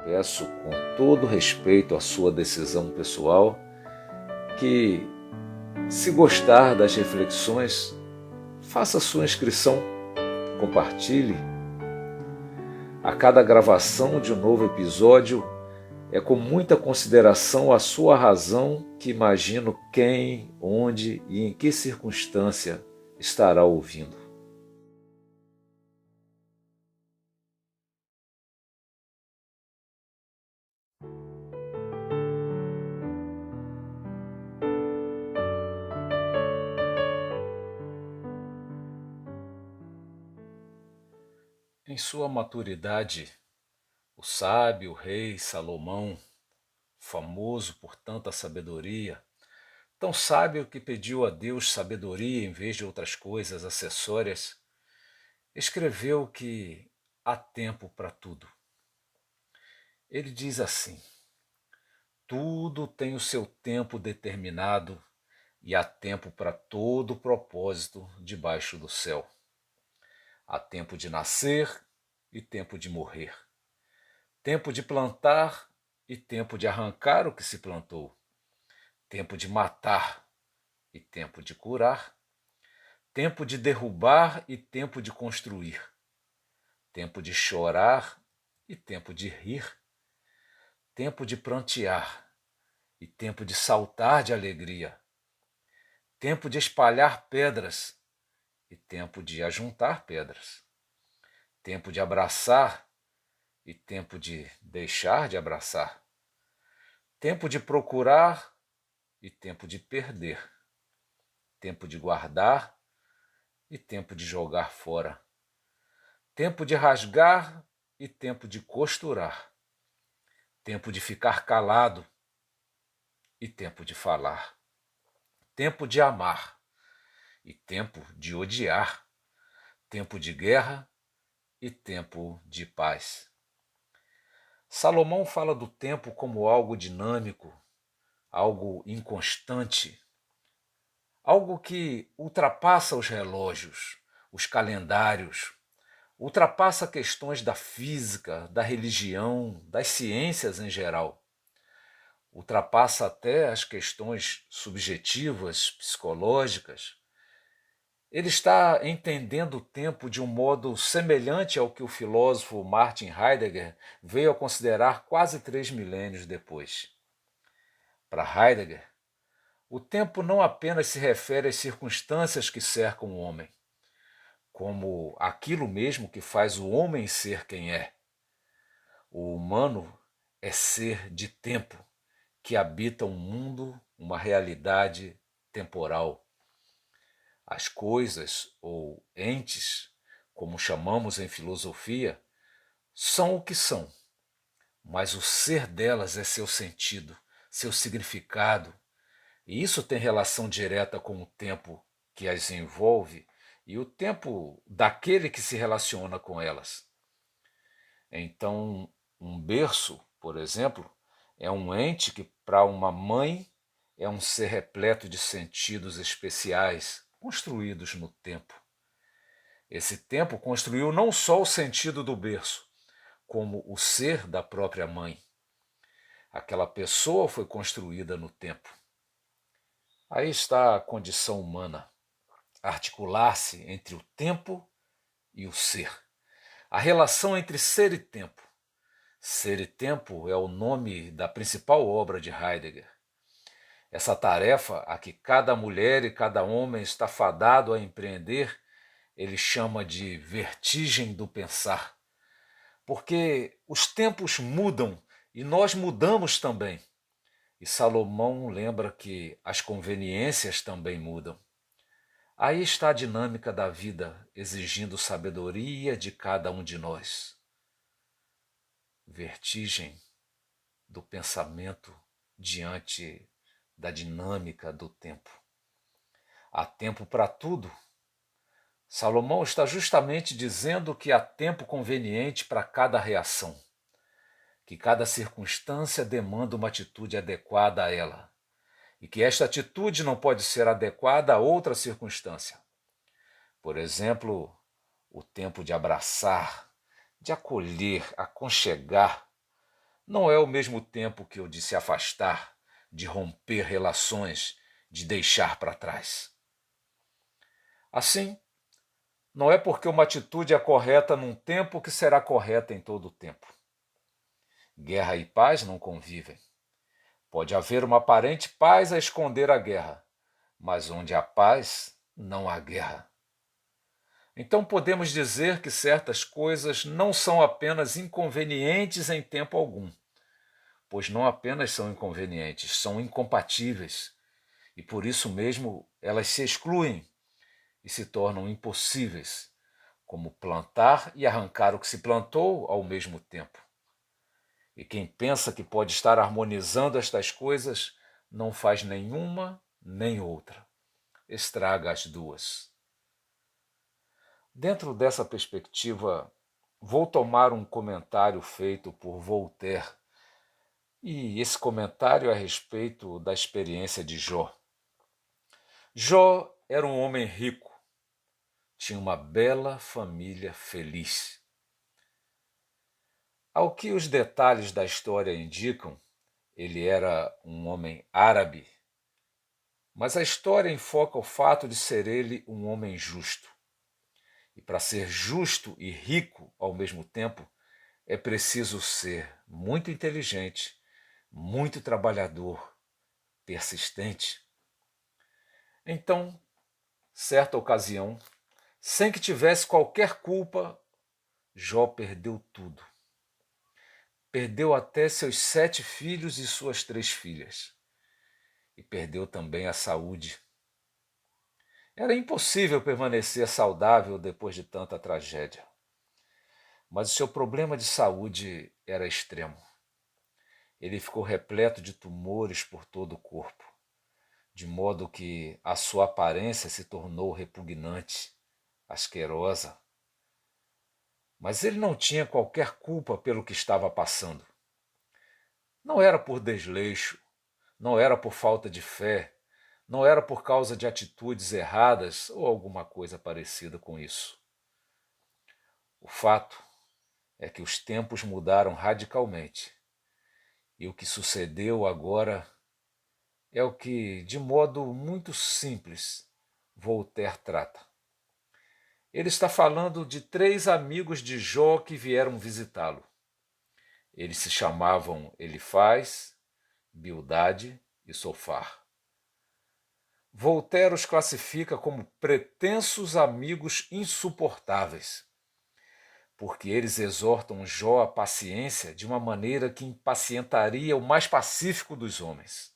peço com todo respeito à sua decisão pessoal que, se gostar das reflexões, faça sua inscrição, compartilhe. A cada gravação de um novo episódio é com muita consideração à sua razão que imagino quem, onde e em que circunstância estará ouvindo. Em sua maturidade, o sábio rei Salomão, famoso por tanta sabedoria, tão sábio que pediu a Deus sabedoria em vez de outras coisas acessórias, escreveu que há tempo para tudo. Ele diz assim: tudo tem o seu tempo determinado e há tempo para todo propósito debaixo do céu. Há tempo de nascer e tempo de morrer. Tempo de plantar e tempo de arrancar o que se plantou. Tempo de matar e tempo de curar. Tempo de derrubar e tempo de construir. Tempo de chorar e tempo de rir. Tempo de prantear e tempo de saltar de alegria. Tempo de espalhar pedras e tempo de ajuntar pedras. Tempo de abraçar e tempo de deixar de abraçar. Tempo de procurar e tempo de perder. Tempo de guardar e tempo de jogar fora. Tempo de rasgar e tempo de costurar. Tempo de ficar calado e tempo de falar. Tempo de amar e tempo de odiar. Tempo de guerra e tempo de paz. Salomão fala do tempo como algo dinâmico, algo inconstante, algo que ultrapassa os relógios, os calendários, ultrapassa questões da física, da religião, das ciências em geral. Ultrapassa até as questões subjetivas, psicológicas. Ele está entendendo o tempo de um modo semelhante ao que o filósofo Martin Heidegger veio a considerar quase 3 milênios depois. Para Heidegger, o tempo não apenas se refere às circunstâncias que cercam o homem, como aquilo mesmo que faz o homem ser quem é. O humano é ser de tempo, que habita um mundo, uma realidade temporal. As coisas, ou entes, como chamamos em filosofia, são o que são, mas o ser delas é seu sentido, seu significado, e isso tem relação direta com o tempo que as envolve e o tempo daquele que se relaciona com elas. Então, um berço, por exemplo, é um ente que, para uma mãe, é um ser repleto de sentidos especiais, construídos no tempo. Esse tempo construiu não só o sentido do berço, como o ser da própria mãe. Aquela pessoa foi construída no tempo. Aí está a condição humana, articular-se entre o tempo e o ser. A relação entre ser e tempo. Ser e tempo é o nome da principal obra de Heidegger. Essa tarefa a que cada mulher e cada homem está fadado a empreender, ele chama de vertigem do pensar. Porque os tempos mudam e nós mudamos também. E Salomão lembra que as conveniências também mudam. Aí está a dinâmica da vida, exigindo sabedoria de cada um de nós. Vertigem do pensamento diante da dinâmica do tempo. Há tempo para tudo. Salomão está justamente dizendo que há tempo conveniente para cada reação, que cada circunstância demanda uma atitude adequada a ela, e que esta atitude não pode ser adequada a outra circunstância. Por exemplo, o tempo de abraçar, de acolher, aconchegar, não é ao mesmo tempo que o de se afastar, de romper relações, de deixar para trás. Assim, não é porque uma atitude é correta num tempo que será correta em todo o tempo. Guerra e paz não convivem. Pode haver uma aparente paz a esconder a guerra, mas onde há paz, não há guerra. Então podemos dizer que certas coisas não são apenas inconvenientes em tempo algum, pois não apenas são inconvenientes, são incompatíveis, e por isso mesmo elas se excluem e se tornam impossíveis, como plantar e arrancar o que se plantou ao mesmo tempo. E quem pensa que pode estar harmonizando estas coisas não faz nenhuma nem outra. Estraga as duas. Dentro dessa perspectiva, vou tomar um comentário feito por Voltaire, e esse comentário é a respeito da experiência de Jó. Jó era um homem rico, tinha uma bela família feliz. Ao que os detalhes da história indicam, ele era um homem árabe, mas a história enfoca o fato de ser ele um homem justo. E para ser justo e rico ao mesmo tempo, é preciso ser muito inteligente, muito trabalhador, persistente. Então, certa ocasião, sem que tivesse qualquer culpa, Jó perdeu tudo. Perdeu até seus 7 filhos e suas 3 filhas. E perdeu também a saúde. Era impossível permanecer saudável depois de tanta tragédia. Mas o seu problema de saúde era extremo. Ele ficou repleto de tumores por todo o corpo, de modo que a sua aparência se tornou repugnante, asquerosa. Mas ele não tinha qualquer culpa pelo que estava passando. Não era por desleixo, não era por falta de fé, não era por causa de atitudes erradas ou alguma coisa parecida com isso. O fato é que os tempos mudaram radicalmente. E o que sucedeu agora é o que, de modo muito simples, Voltaire trata. Ele está falando de 3 amigos de Jó que vieram visitá-lo. Eles se chamavam Elifaz, Bildade e Sofar. Voltaire os classifica como pretensos amigos insuportáveis, porque eles exortam Jó à paciência de uma maneira que impacientaria o mais pacífico dos homens.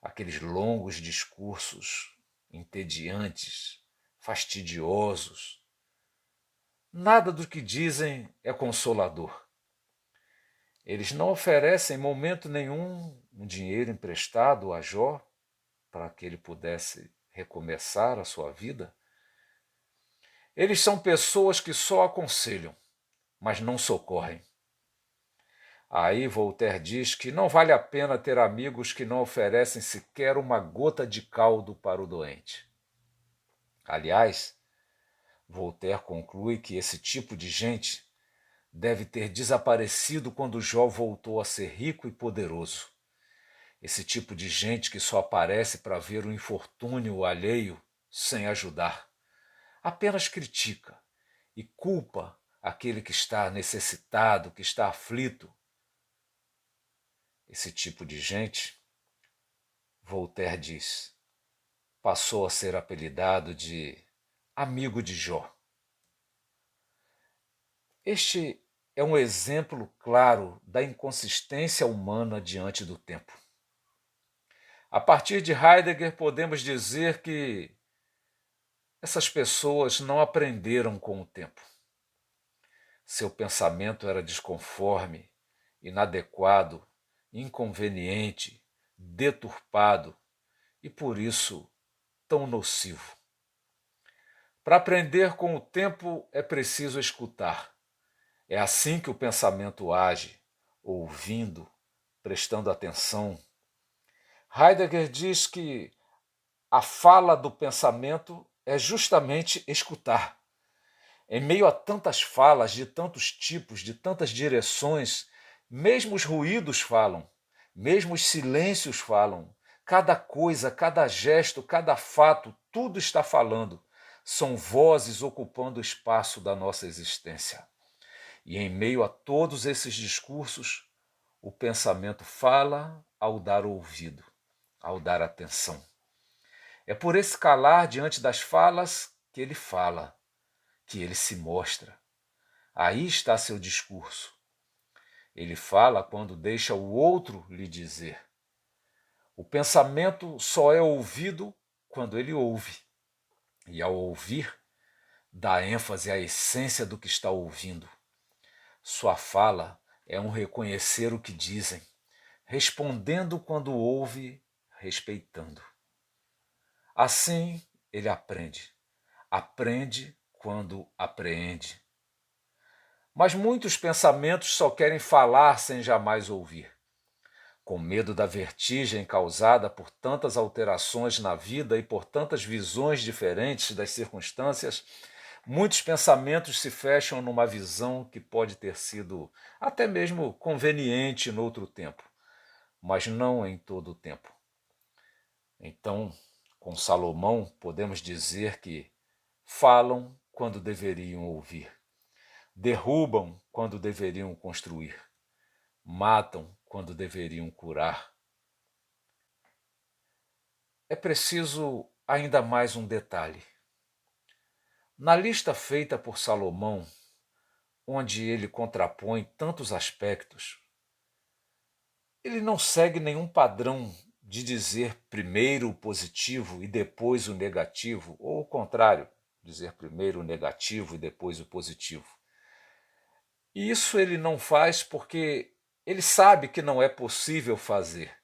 Aqueles longos discursos entediantes, fastidiosos. Nada do que dizem é consolador. Eles não oferecem em momento nenhum um dinheiro emprestado a Jó para que ele pudesse recomeçar a sua vida. Eles são pessoas que só aconselham, mas não socorrem. Aí Voltaire diz que não vale a pena ter amigos que não oferecem sequer uma gota de caldo para o doente. Aliás, Voltaire conclui que esse tipo de gente deve ter desaparecido quando Jó voltou a ser rico e poderoso. Esse tipo de gente que só aparece para ver o infortúnio alheio sem ajudar. Apenas critica e culpa aquele que está necessitado, que está aflito. Esse tipo de gente, Voltaire diz, passou a ser apelidado de amigo de Jó. Este é um exemplo claro da inconsistência humana diante do tempo. A partir de Heidegger, podemos dizer que essas pessoas não aprenderam com o tempo. Seu pensamento era desconforme, inadequado, inconveniente, deturpado e, por isso, tão nocivo. Para aprender com o tempo é preciso escutar. É assim que o pensamento age, ouvindo, prestando atenção. Heidegger diz que a fala do pensamento é justamente escutar. Em meio a tantas falas, de tantos tipos, de tantas direções, Mesmo os ruídos falam, mesmo os silêncios falam. Cada coisa, cada gesto, cada fato, tudo está falando. São vozes ocupando o espaço da nossa existência. E em meio a todos esses discursos, o pensamento fala ao dar ouvido, ao dar atenção. É por esse calar diante das falas que ele fala, que ele se mostra. Aí está seu discurso. Ele fala quando deixa o outro lhe dizer. O pensamento só é ouvido quando ele ouve. E ao ouvir, dá ênfase à essência do que está ouvindo. Sua fala é um reconhecer o que dizem, respondendo quando ouve, respeitando. Assim ele aprende. Aprende quando apreende. Mas muitos pensamentos só querem falar sem jamais ouvir. Com medo da vertigem causada por tantas alterações na vida e por tantas visões diferentes das circunstâncias, muitos pensamentos se fecham numa visão que pode ter sido até mesmo conveniente noutro tempo, mas não em todo o tempo. Então, com Salomão, podemos dizer que falam quando deveriam ouvir, derrubam quando deveriam construir, matam quando deveriam curar. É preciso ainda mais um detalhe. Na lista feita por Salomão, onde ele contrapõe tantos aspectos, ele não segue nenhum padrão de dizer primeiro o positivo e depois o negativo, ou o contrário, dizer primeiro o negativo e depois o positivo. E isso ele não faz porque ele sabe que não é possível fazer.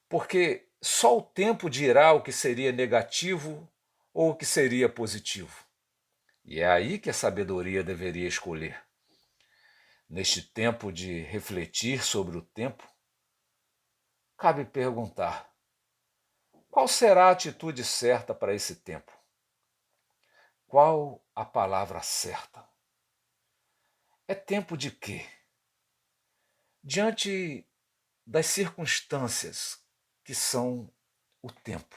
Porque só o tempo dirá o que seria negativo ou o que seria positivo. E é aí que a sabedoria deveria escolher. Neste tempo de refletir sobre o tempo, cabe perguntar: qual será a atitude certa para esse tempo? Qual a palavra certa? É tempo de quê? Diante das circunstâncias que são o tempo.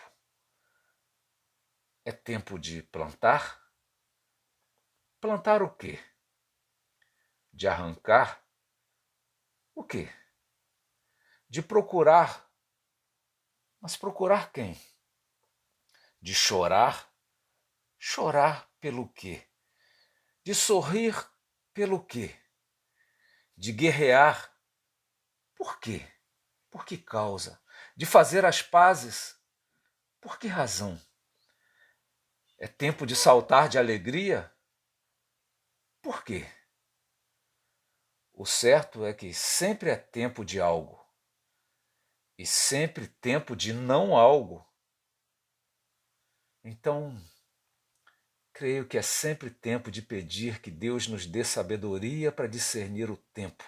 É tempo de plantar? Plantar o quê? De arrancar? O quê? De procurar. Mas procurar quem? De chorar? Chorar pelo quê? De sorrir pelo quê? De guerrear? Por quê? Por que causa? De fazer as pazes? Por que razão? É tempo de saltar de alegria? Por quê? O certo é que sempre é tempo de algo e sempre tempo de não algo. Então, creio que é sempre tempo de pedir que Deus nos dê sabedoria para discernir o tempo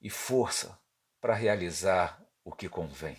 e força para realizar o que convém.